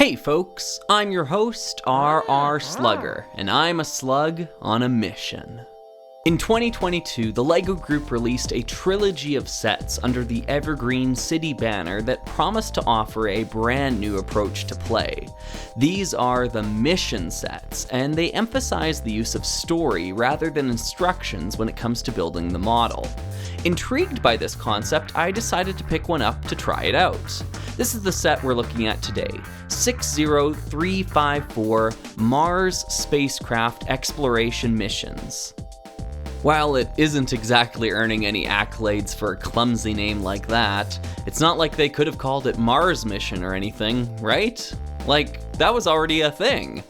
Hey folks, I'm your host, R.R. Slugger, and I'm a slug on a mission. In 2022, the LEGO Group released a trilogy of sets under the Evergreen City banner that promised to offer a brand new approach to play. These are the mission sets, and they emphasize the use of story rather than instructions when it comes to building the model. Intrigued by this concept, I decided to pick one up to try it out. This is the set we're looking at today, 60354 Mars Spacecraft Exploration Missions. While it isn't exactly earning any accolades for a clumsy name like that, it's not like they could have called it Mars Mission or anything, right? Like, that was already a thing.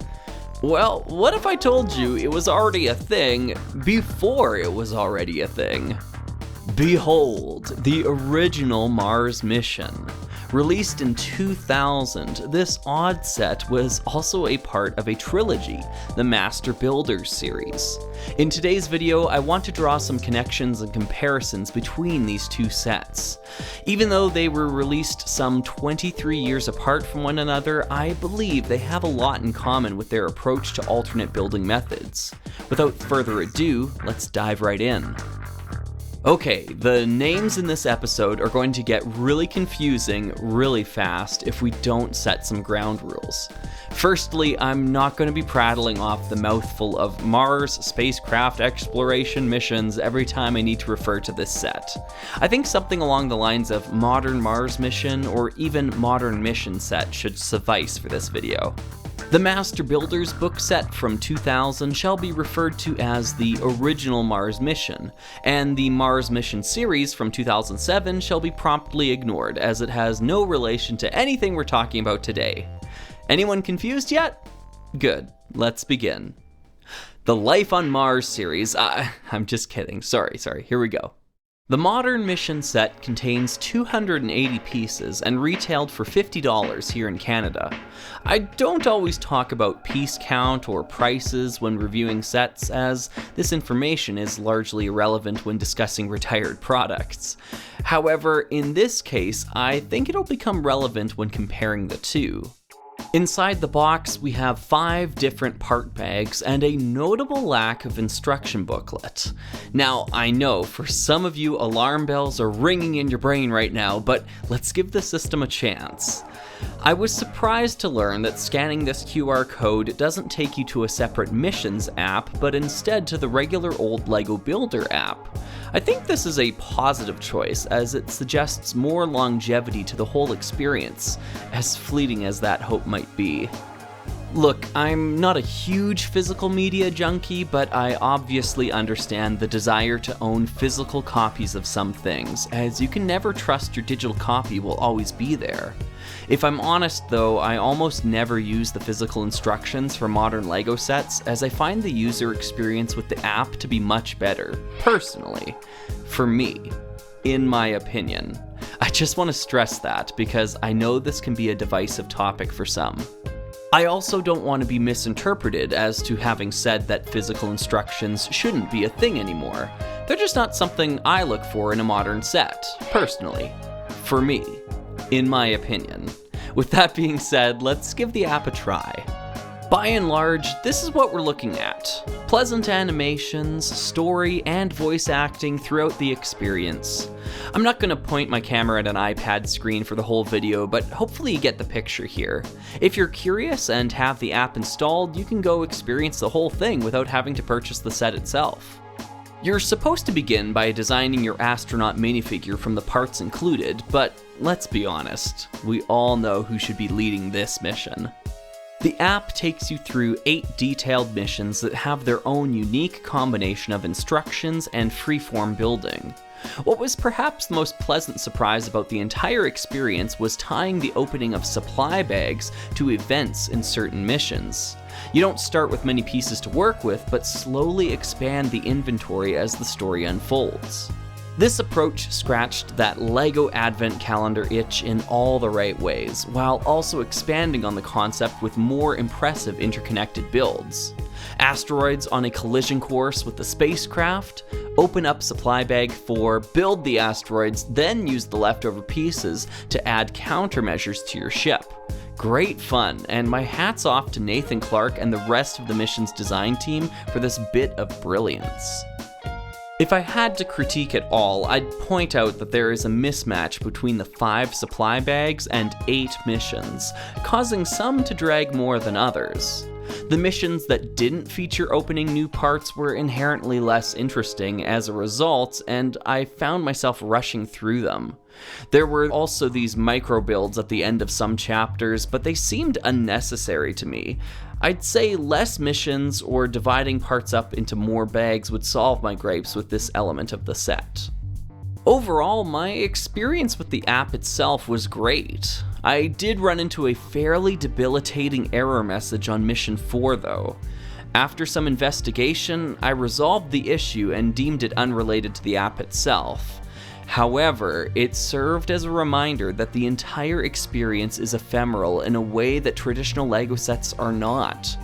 Well, what if I told you it was already a thing before it was already a thing? Behold, the original Mars Mission. Released in 2000, this odd set was also a part of a trilogy, the Masterbuilders series. In today's video, I want to draw some connections and comparisons between these two sets. Even though they were released some 23 years apart from one another, I believe they have a lot in common with their approach to alternate building methods. Without further ado, let's dive right in. Okay, the names in this episode are going to get really confusing really fast if we don't set some ground rules. Firstly, I'm not going to be prattling off the mouthful of Mars Spacecraft Exploration Missions every time I need to refer to this set. I think something along the lines of Modern Mars Mission or even Modern Mission Set should suffice for this video. The Masterbuilders book set from 2000 shall be referred to as the original Mars Mission, and the Mars Mission series from 2007 shall be promptly ignored as it has no relation to anything we're talking about today. Anyone confused yet? Good, let's begin. The Life on Mars series, I'm just kidding, sorry, here we go. The Modern Mission set contains 280 pieces and retailed for $50 here in Canada. I don't always talk about piece count or prices when reviewing sets, as this information is largely irrelevant when discussing retired products. However, in this case, I think it'll become relevant when comparing the two. Inside the box, we have 5 different part bags and a notable lack of instruction booklet. Now, I know for some of you alarm bells are ringing in your brain right now, but let's give the system a chance. I was surprised to learn that scanning this QR code doesn't take you to a separate missions app, but instead to the regular old LEGO Builder app. I think this is a positive choice, as it suggests more longevity to the whole experience, as fleeting as that hope might be. Look, I'm not a huge physical media junkie, but I obviously understand the desire to own physical copies of some things, as you can never trust your digital copy will always be there. If I'm honest though, I almost never use the physical instructions for modern LEGO sets, as I find the user experience with the app to be much better, personally. For me, in my opinion. I just want to stress that, because I know this can be a divisive topic for some. I also don't want to be misinterpreted as to having said that physical instructions shouldn't be a thing anymore. They're just not something I look for in a modern set, personally. For me. In my opinion. With that being said, let's give the app a try. By and large, this is what we're looking at. Pleasant animations, story, and voice acting throughout the experience. I'm not going to point my camera at an iPad screen for the whole video, but hopefully you get the picture here. If you're curious and have the app installed, you can go experience the whole thing without having to purchase the set itself. You're supposed to begin by designing your astronaut minifigure from the parts included, but let's be honest, we all know who should be leading this mission. The app takes you through 8 detailed missions that have their own unique combination of instructions and freeform building. What was perhaps the most pleasant surprise about the entire experience was tying the opening of supply bags to events in certain missions. You don't start with many pieces to work with, but slowly expand the inventory as the story unfolds. This approach scratched that LEGO Advent Calendar itch in all the right ways, while also expanding on the concept with more impressive interconnected builds. Asteroids on a collision course with the spacecraft, open up supply bag 4, build the asteroids, then use the leftover pieces to add countermeasures to your ship. Great fun, and my hat's off to Nathan Clark and the rest of the mission's design team for this bit of brilliance. If I had to critique at all, I'd point out that there is a mismatch between the 5 supply bags and 8 missions, causing some to drag more than others. The missions that didn't feature opening new parts were inherently less interesting as a result, and I found myself rushing through them. There were also these micro builds at the end of some chapters, but they seemed unnecessary to me. I'd say less missions or dividing parts up into more bags would solve my gripes with this element of the set. Overall, my experience with the app itself was great. I did run into a fairly debilitating error message on Mission 4 though. After some investigation, I resolved the issue and deemed it unrelated to the app itself. However, it served as a reminder that the entire experience is ephemeral in a way that traditional LEGO sets are not.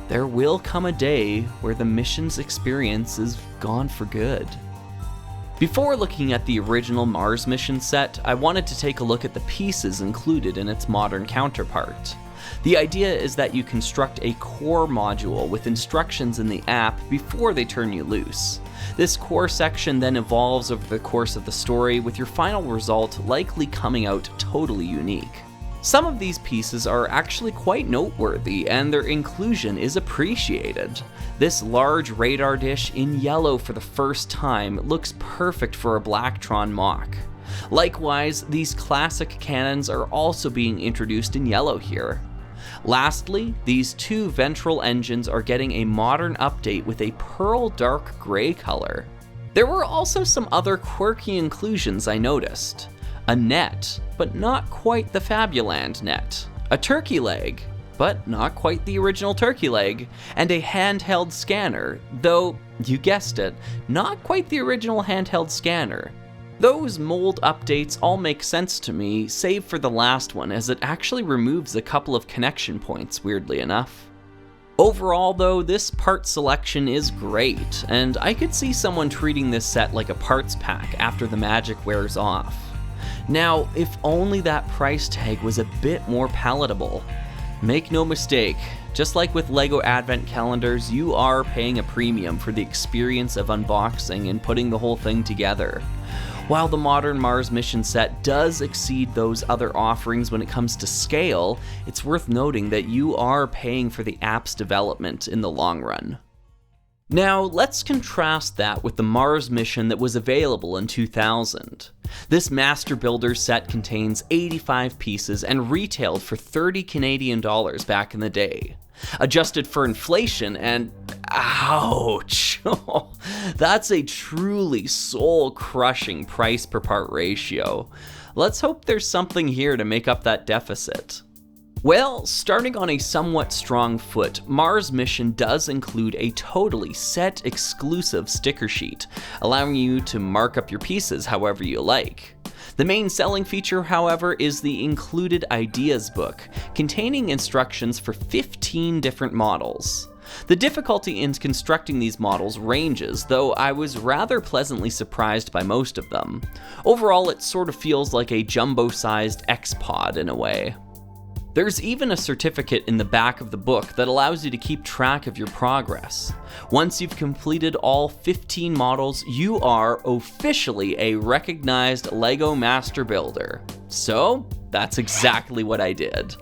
There will come a day where the mission's experience is gone for good. Before looking at the original Mars mission set, I wanted to take a look at the pieces included in its modern counterpart. The idea is that you construct a core module with instructions in the app before they turn you loose. This core section then evolves over the course of the story, with your final result likely coming out totally unique. Some of these pieces are actually quite noteworthy, and their inclusion is appreciated. This large radar dish in yellow for the first time looks perfect for a Blacktron mock. Likewise, these classic cannons are also being introduced in yellow here. Lastly, these 2 ventral engines are getting a modern update with a pearl dark gray color. There were also some other quirky inclusions I noticed. A net, but not quite the Fabuland net. A turkey leg, but not quite the original turkey leg. And a handheld scanner, though, you guessed it, not quite the original handheld scanner. Those mold updates all make sense to me, save for the last one, as it actually removes a couple of connection points, weirdly enough. Overall though, this part selection is great, and I could see someone treating this set like a parts pack after the magic wears off. Now, if only that price tag was a bit more palatable. Make no mistake, just like with LEGO Advent Calendars, you are paying a premium for the experience of unboxing and putting the whole thing together. While the modern Mars mission set does exceed those other offerings when it comes to scale, it's worth noting that you are paying for the app's development in the long run. Now, let's contrast that with the Mars mission that was available in 2000. This Masterbuilders set contains 85 pieces and retailed for $30 Canadian back in the day. Adjusted for inflation and ouch, that's a truly soul-crushing price per part ratio. Let's hope there's something here to make up that deficit. Well, starting on a somewhat strong foot, Mars Mission does include a totally set-exclusive sticker sheet, allowing you to mark up your pieces however you like. The main selling feature, however, is the included Ideas book, containing instructions for 15 different models. The difficulty in constructing these models ranges, though I was rather pleasantly surprised by most of them. Overall, it sort of feels like a jumbo-sized X-Pod in a way. There's even a certificate in the back of the book that allows you to keep track of your progress. Once you've completed all 15 models, you are officially a recognized LEGO Master Builder. So, that's exactly what I did.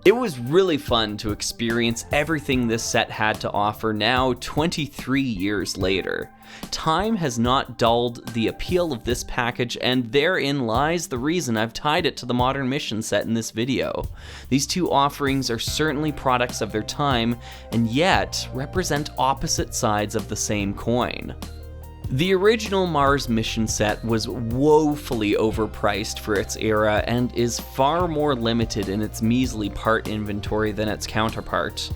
It was really fun to experience everything this set had to offer now 23 years later. Time has not dulled the appeal of this package, and therein lies the reason I've tied it to the modern mission set in this video. These two offerings are certainly products of their time, and yet represent opposite sides of the same coin. The original Mars mission set was woefully overpriced for its era and is far more limited in its measly part inventory than its counterpart.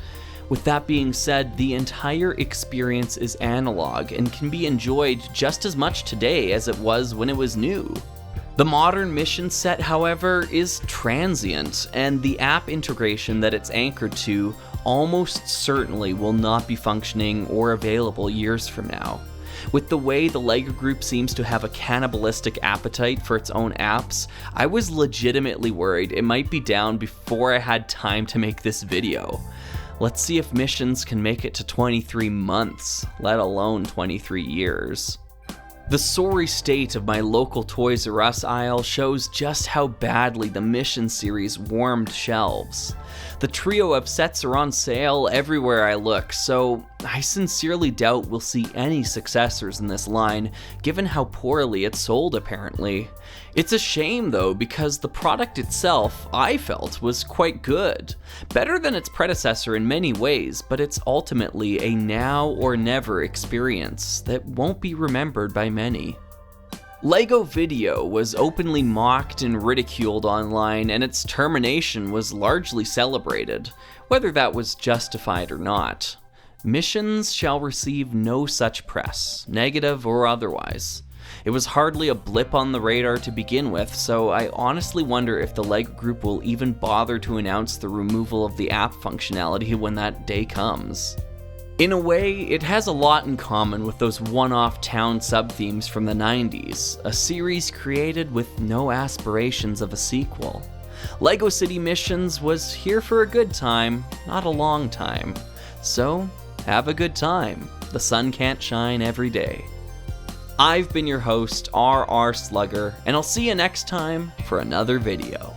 With that being said, the entire experience is analog and can be enjoyed just as much today as it was when it was new. The modern mission set, however, is transient, and the app integration that it's anchored to almost certainly will not be functioning or available years from now. With the way the LEGO Group seems to have a cannibalistic appetite for its own apps, I was legitimately worried it might be down before I had time to make this video. Let's see if missions can make it to 23 months, let alone 23 years. The sorry state of my local Toys R Us aisle shows just how badly the Mission series warmed shelves. The trio of sets are on sale everywhere I look, so I sincerely doubt we'll see any successors in this line, given how poorly it sold apparently. It's a shame though, because the product itself, I felt, was quite good. Better than its predecessor in many ways, but it's ultimately a now or never experience that won't be remembered by many. LEGO Video was openly mocked and ridiculed online, and its termination was largely celebrated, whether that was justified or not. Missions shall receive no such press, negative or otherwise. It was hardly a blip on the radar to begin with, so I honestly wonder if the LEGO Group will even bother to announce the removal of the app functionality when that day comes. In a way, it has a lot in common with those one-off town sub-themes from the 90s, a series created with no aspirations of a sequel. LEGO City Missions was here for a good time, not a long time. So, have a good time. The sun can't shine every day. I've been your host, RR Slugger, and I'll see you next time for another video.